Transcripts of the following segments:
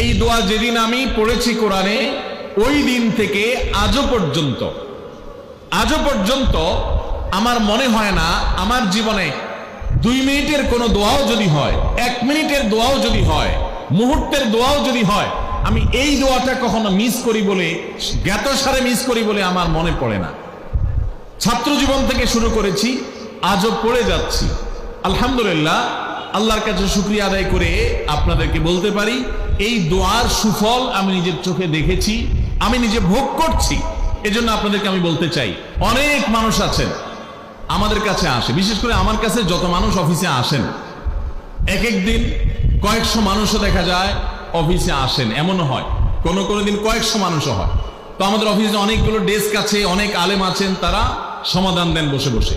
এই দোয়া যেদিন আমি পড়েছি কোরআনে, ওই দিন থেকে আজও পর্যন্ত আমার মনে হয় না আমার জীবনে 2 মিনিটের কোনো দোয়াও যদি হয়, 1 মিনিটের দোয়াও যদি হয়, মুহূর্তের দোয়াও যদি হয়, আমি এই দোয়াটা কখনো মিস করি বলে, জ্ঞাতসারে মিস করি বলে আমার মনে পড়ে না। ছাত্র জীবন থেকে শুরু করেছি, আজও পড়ে যাচ্ছি। আলহামদুলিল্লাহ, আল্লাহর কাছে শুকরিয়া আদায় করে আপনাদেরকে বলতে পারি, এই দোয়ার সুফল আমি নিজের চোখে দেখেছি, আমি নিজে ভোগ করছি। এজন্য আপনাদেরকে আমি বলতে চাই, অনেক মানুষ আছেন আমাদের কাছে আসে, বিশেষ করে আমার কাছে যত মানুষ অফিসে আসেন, এক এক দিন কয়েকশো মানুষও দেখা যায় অফিসে আসেন, এমনও হয় কোনো দিন কয়েকশো মানুষও হয়। তো আমাদের অফিসে অনেকগুলো ডেস্ক আছে, অনেক আলেম আছেন, তারা সমাধান দেন বসে বসে,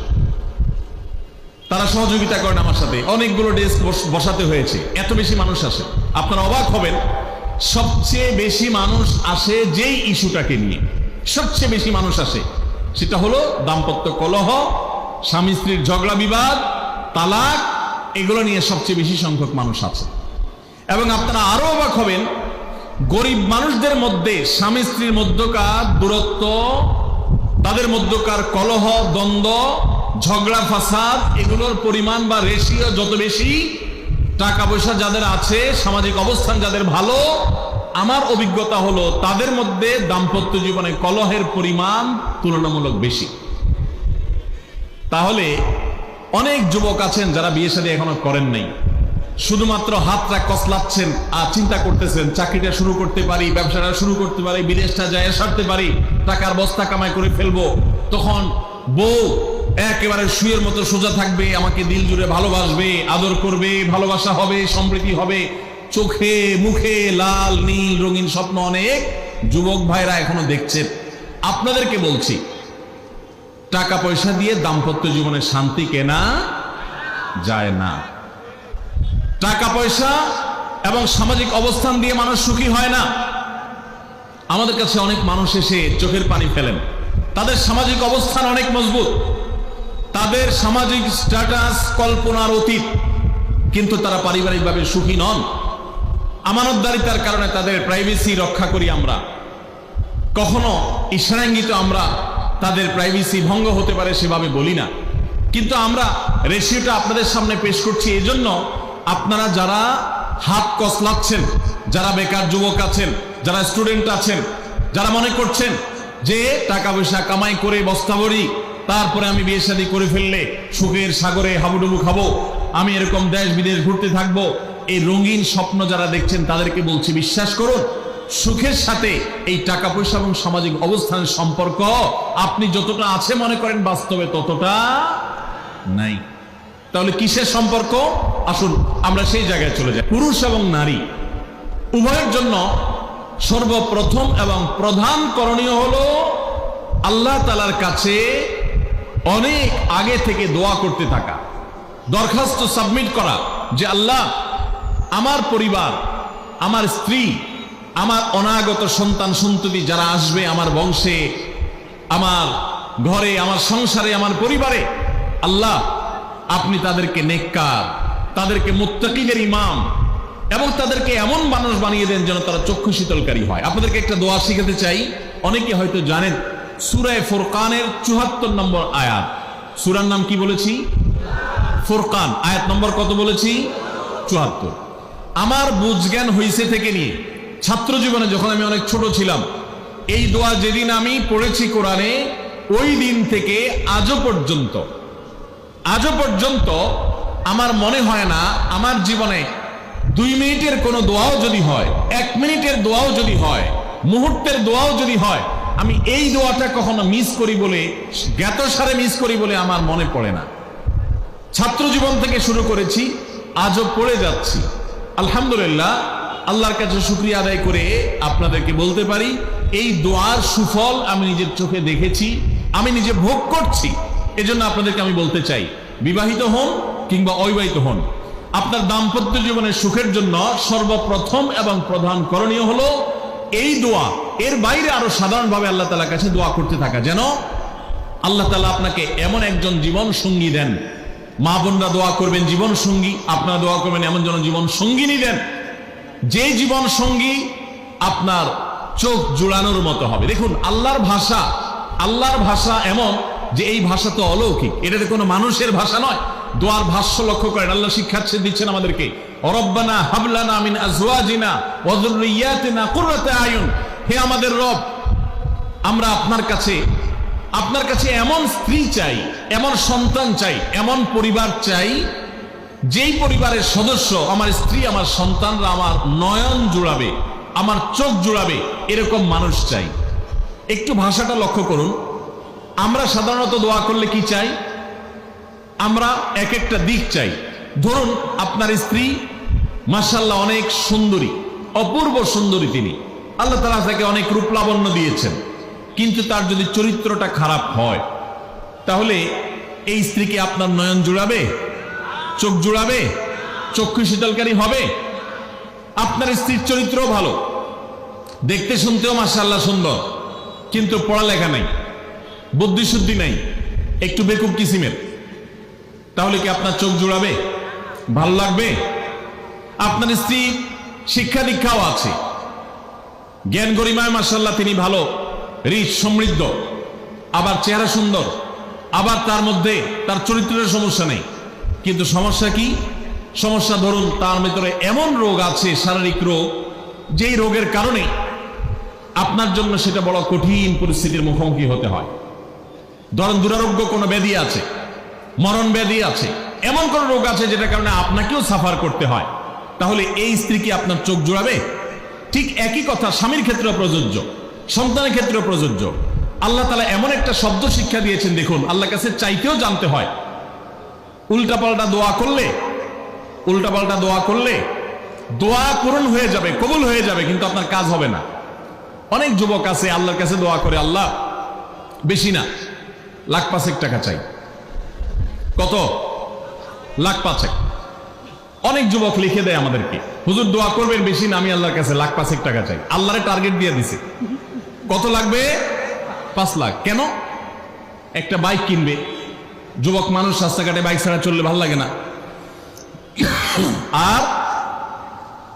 তারা সহযোগিতা করেন আমার সাথে। অনেকগুলো ডেস্ক বসাতে হয়েছে, এত বেশি মানুষ আসে। আপনারা অবাক হবেন, সবচেয়ে বেশি মানুষ আসে যেই ইস্যুটাকে নিয়ে, সবচেয়ে বেশি মানুষ আসে সেটা হলো দাম্পত্য কলহ, স্বামী স্ত্রীর ঝগড়া বিবাদ, তালাক, এগুলো নিয়ে সবচেয়ে বেশি সংখ্যক মানুষ আছে। এবং আপনারা আরো অবাক হবেন, গরিব মানুষদের মধ্যে স্বামী স্ত্রীর মধ্যকার দূরত্ব, তাদের মধ্যকার কলহ, দ্বন্দ্ব, ঝগড়া, ফাসাদ, এগুলোর পরিমাণ বা রেশিও যত বেশি, টাকা পয়সা যাদের আছে, সামাজিক অবস্থান যাদের ভালো, আমার অভিজ্ঞতা হলো তাদের মধ্যে দাম্পত্য জীবনে কলহের পরিমাণ তুলনামূলক বেশি। তাহলে অনেক যুবক আছেন যারা বিয়ে শাদী এখনো করেন নাই, শুধুমাত্র হাতটা কসলাচ্ছেন আর চিন্তা করতেছেন চাকরিটা শুরু করতে পারি, ব্যবসাটা শুরু করতে পারি, বিদেশটা যায় সারতে পারি, টাকার বস্তা কামাই করে ফেলবো। তখন বউ একেবারে শুয়ের মতো সোজা থাকবে, আমাকে দিল জুড়ে ভালোবাসবে, আদর করবে, ভালোবাসা হবে, সমৃদ্ধি হবে, চোখে মুখে লাল নীল রঙিন স্বপ্ন অনেক যুবক ভাইরা এখনো দেখছেন। আপনাদেরকে বলছি, টাকা পয়সা দিয়ে দাম্পত্য জীবনে শান্তি কেনা যায় না। টাকা পয়সা এবং সামাজিক অবস্থান দিয়ে মানুষ সুখী হয় না। আমাদের কাছে অনেক মানুষ এসে চোখের পানি ফেলেন, তাদের সামাজিক অবস্থান অনেক মজবুত, তাদের সামাজিক স্ট্যাটাস কল্পনার অতীত, কিন্তু তারা পারিবারিকভাবে সুখী নন। আমানতদারিতার কারণে তাদের প্রাইভেসি রক্ষা করি আমরা, কখনো ইশারাঙ্গিত আমরা তাদের প্রাইভেসি ভঙ্গ হতে পারে সেভাবে বলি না, কিন্তু আমরা রেশিওটা আপনাদের সামনে পেশ করছি। এজন্য আপনারা যারা হাত কসলাচ্ছেন, যারা বেকার যুবক আছেন, যারা স্টুডেন্ট আছেন, যারা মনে করছেন যে টাকা পয়সা কামাই করে বস্তা ভরি, তারপরে আমি বিয়ে শাদী করে ফেললে সুখের সাগরে হাবুডুবু খাবো, আমি এরকম দেশ বিদেশ ঘুরতে থাকবো, এই রঙিন স্বপ্ন যারা দেখছেন তাদেরকে বলছি, বিশ্বাস করুন, সুখের সাথে এই টাকা পয়সা এবং সামাজিক অবস্থানের সম্পর্ক আপনি যতটা আছে মনে করেন, বাস্তবে ততটা নাই। তাহলে কিসের সম্পর্ক? আসুন আমরা সেই জায়গায় চলে যাই। পুরুষ এবং নারী উভয়ের জন্য সর্বপ্রথম এবং প্রধান করণীয় হলো আল্লাহ তাআলার কাছে অনেক আগে থেকে দোয়া করতে থাকা, দরখাস্ত সাবমিট করা যে আল্লাহ, আমার পরিবার, আমার স্ত্রী, আমার অনাগত সন্তান সন্ততি যারা আসবে আমার বংশে, আমার ঘরে, আমার সংসারে, আমার পরিবারে, আল্লাহ আপনি তাদেরকে নেককার, তাদেরকে মুত্তাকিদের ইমাম এবং তাদেরকে এমন মানুষ বানিয়ে দেন যেন তারা চক্ষু শীতলকারী হয়। আপনাদেরকে একটা দোয়া শিখাতে চাই, অনেকে হয়তো জানেন, সূরা ফুরকানের ৭৪ নম্বর আয়াত। সূরার নাম কি বলেছি? ফুরকান। আয়াত নম্বর কত বলেছি? ৭৪। আমার বুঝজ্ঞান হইছে থেকে নিয়ে ছাত্র জীবনে যখন আমি অনেক ছোট ছিলাম, এই দোয়া যেদিন আমি পড়েছি কোরআনে, ওই দিন থেকে আজও পর্যন্ত আমার মনে হয় না আমার জীবনে 2 মিনিটের কোনো দোয়াও যদি হয়, 1 মিনিটের দোয়াও যদি হয়, মুহূর্তের দোয়াও যদি হয়, আমি এই দোয়াটা কখনো মিস করি বলে, জ্ঞাতসারে মিস করি বলে আমার মনে পড়ে না। ছাত্র জীবন থেকে শুরু করেছি, আজও পড়ে যাচ্ছি। আলহামদুলিল্লাহ, আল্লাহর কাছে শুকরিয়া আদায় করে আপনাদেরকে বলতে পারি, এই দোয়ার সুফল আমি নিজের চোখে দেখেছি, আমি নিজে ভোগ করছি। এজন্য আপনাদেরকে আমি বলতে চাই, বিবাহিত হন কিংবা অবিবাহিত হন, আপনার দাম্পত্য জীবনের সুখের জন্য সর্বপ্রথম এবং প্রধান করণীয় হলো এই দোয়া। এর বাইরে আরো সাধারণভাবে আল্লাহ তাআলার কাছে দোয়া করতে থাকা, যেন আল্লাহ তাআলা আপনাকে এমন একজন জীবন সঙ্গী দেন। মা বোনরা দোয়া করবেন জীবন সঙ্গী, আপনারা দোয়া করবেন এমন যেন জীবন সঙ্গিনী দেন যে জীবন সঙ্গী আপনার চোখ জুড়ানোর মতো হবে। দেখুন আল্লাহর ভাষা এমন যে এই ভাষা তো অলৌকিক, এটা তো কোনো মানুষের ভাষা নয়। দোয়ার ভাষ্য লক্ষ্য করেন, আল্লাহ শিক্ষা দিচ্ছেন আমাদেরকে, রব্বানা হাবলানা মিন আজওয়াজিনা ওয়া যুররিয়াতিনা কুররাতা আয়ুন, হে আমাদের রব, আমরা আপনার কাছে এমন স্ত্রী চাই, এমন সন্তান চাই, এমন পরিবার চাই, যেই পরিবারের সদস্য আমার স্ত্রী, আমার সন্তানরা আমার নয়ন জুড়াবে, আমার চোখ জুড়াবে, এরকম মানুষ চাই। একটু ভাষাটা লক্ষ্য করুন। আমরা সাধারণত দোয়া করলে কি চাই? আমরা এক একটা দিক চাই। ধরুন আপনার স্ত্রী মাশাআল্লাহ অনেক সুন্দরী, অপূর্ব সুন্দরী, তিনি আল্লাহ তাআলা তাকে অনেক রূপ লাবণ্য দিয়েছেন, কিন্তু তার যদি চরিত্রটা খারাপ হয়, তাহলে এই স্ত্রীকে আপনার নয়ন জুড়াবে, চোখ জুড়াবে, চক্ষু শীতলকারী হবে? আপনার স্ত্রীর চরিত্রও ভালো, দেখতে শুনতেও মাশাআল্লাহ সুন্দর, কিন্তু পড়ালেখা নাই, বুদ্ধিশুদ্ধি নাই, একটু বেকুব কিসিমের, তাহলে কি আপনার চোখ জুড়াবে? ভালো লাগবে? আপনার স্ত্রী শিক্ষা দীক্ষাও আছে, জ্ঞান গরিমায় মাশাআল্লাহ তিনি ভালো, রিচ সমৃদ্ধ, আবার চেহারা সুন্দর, আবার তার মধ্যে তার চরিত্রের সমস্যা নেই, কিন্তু সমস্যা কি? সমস্যা ধরুন তার ভিতরে এমন রোগ আছে, শারীরিক রোগ, যেই রোগের কারণে আপনার জন্য সেটা বড় কঠিন পরিস্থিতির মুখোমুখি হতে হয়। ধরেন দুরারোগ্য কোনো ব্যাধি আছে, মরণ ব্যাধি আছে, এমন কোন রোগ আছে যেটার কারণে আপনাকেও সাফার করতে হয়, তাহলে এই স্ত্রী কি আপনার চোখ জুড়াবে? ঠিক একই কথা স্বামীর ক্ষেত্রে প্রযোজ্য, সন্তানের ক্ষেত্রে প্রযোজ্য। আল্লাহ তাআলা এমন একটা শব্দ শিক্ষা দিয়েছেন, দেখুন আল্লাহর কাছে চাইতেও জানতে হয়। উল্টাপাল্টা দোয়া করলে দোয়া পূরণ হয়ে যাবে, কবুল হয়ে যাবে, কিন্তু আপনার কাজ হবে না। অনেক যুবক আছে আল্লাহর কাছে দোয়া করে, আল্লাহ বেশি না, লাখ পাঁচেক টাকা চাই। কত? লাখ পাঁচেক। অনেক যুবক লিখে দেয় আমাদেরকে, হুজুর দোয়া করবেন বেশি না, আমি আল্লাহর কাছে লাখ পাঁচেক টাকা চাই। আল্লাহরে টার্গেট দিয়ে দিছে, কত লাগবে? 5 লাখ। কেন? একটা বাইক কিনবে। যুবক মানুষ রাস্তাঘাটে বাইক ছাড়া চললে ভালো লাগে না, আর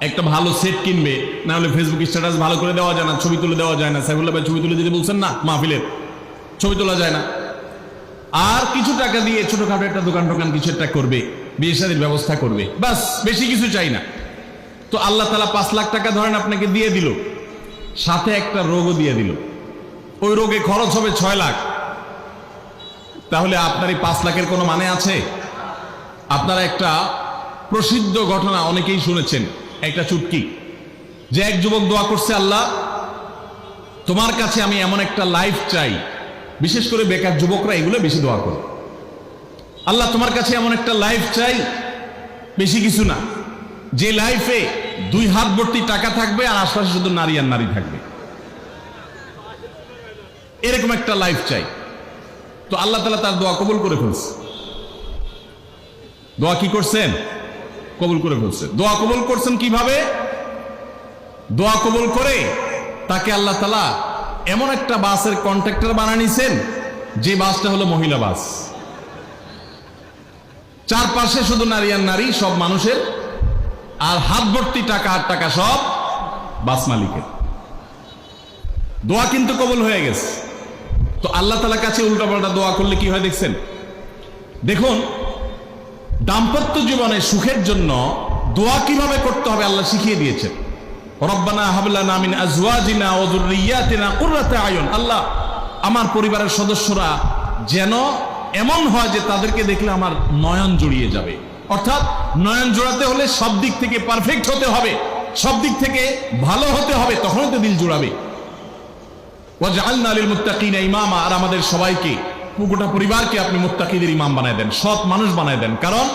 একটা ভালো সেট কিনবে, না হলে ফেসবুক স্ট্যাটাস ভালো করে দেওয়া যায় না, ছবি তুলে দেওয়া যায় না। সাইফুল্লাহ ভাই ছবি তুলে দিতে বলছেন না, মাহফিলের ছবি তোলা যায় না। আর কিছু টাকা দিয়ে ছোটখাটো একটা দোকান কিছু একটা করবে, বিয়ে শাদীর ব্যবস্থা করবে, বাস, বেশি কিছু চাই না। তো আল্লাহ তাআলা 5 লাখ টাকা ধরেন আপনাকে দিয়ে দিল, সাথে একটা রোগও দিয়ে দিল, ওই রোগে খরচ হবে 6 লাখ। তাহলে আপনার এই 5 লাখের কোনো মানে আছে? আপনারা একটা প্রসিদ্ধ ঘটনা অনেকেই শুনেছেন, একটা চুটকি, যে এক যুবক দোয়া করছে, আল্লাহ তোমার কাছে আমি এমন একটা লাইফ চাই, বিশেষ করে বেকার যুবকরা এগুলো বেশি দোয়া করে, আল্লাহ তোমার কাছে এমন একটা লাইফ চাই, বেশি কিছু না, যে লাইফে 2 হাত ভর্তি টাকা থাকবে আর আশপাশে শুধু নারী আর নারী থাকবে, এরকম একটা লাইফ চাই। তো আল্লাহ তাআলা তার দোয়া কবুল করে ফেলছে। দোয়া কি করছেন? কবুল করে ফেলছেন। দোয়া কবুল করছেন কিভাবে? দোয়া কবুল করে তাকে আল্লাহ তাআলা এমন একটা বাসের কন্ট্রাক্টর বানিয়ে নিছেন, যে বাসটা হলো মহিলা বাস, চারপাশে শুধু নারী আর নারী, সব মানুষের, আর হাত ভর্তি টাকা আর টাকা সব বাস মালিকের। দোয়া কিন্তু কবুল হয়ে গেছে। তো আল্লাহ তাআলার কাছে উল্টাপাল্টা দোয়া করলে কি হয় দেখছেন? দেখুন দাম্পত্য জীবনে সুখের জন্য দোয়া কিভাবে করতে হবে আল্লাহ শিখিয়ে দিয়েছেন। রব্বানা হাবলানা মিন আজওয়াজিনা ওয়া যুররিয়াতিনা কুররাতা আয়ুন, আল্লাহ আমার পরিবারের সদস্যরা যেন এমন হয় যে তাদেরকে দেখলে আমার নয়ন জুড়িয়ে যাবে। অর্থাৎ নয়ন জোড়াতে হলে সব দিক থেকে পারফেক্ট হতে হবে, সব দিক থেকে ভালো হতে হবে, তখনই তো দিল জুড়াবে। ওয়াজআলনা লিল মুত্তাকিনা ইমামা, আর আমাদের সবাইকে, গোটা পরিবারকে আপনি মুত্তাকিদের ইমাম বানায় দেন, সৎ মানুষ বানায় দেন। কারণ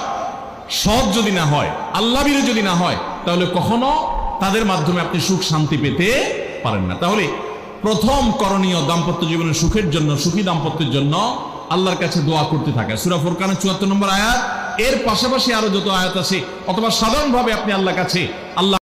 সৎ যদি না হয়, আল্লাহভীরু যদি না হয়, তাহলে কখনো তাদের মাধ্যমে আপনি সুখ শান্তি পেতে পারেন না। তাহলে প্রথম করণীয় দাম্পত্য জীবনের সুখের জন্য, সুখী দাম্পত্যের জন্য আল্লাহর কাছে দোয়া করতে থাকে। সূরা ফুরকানের ৭৪ নম্বর আয়াত, এর পাশাপাশি আরো যত আয়াত আছে, অথবা সাধারণভাবে আপনি আল্লাহর কাছে, আল্লাহ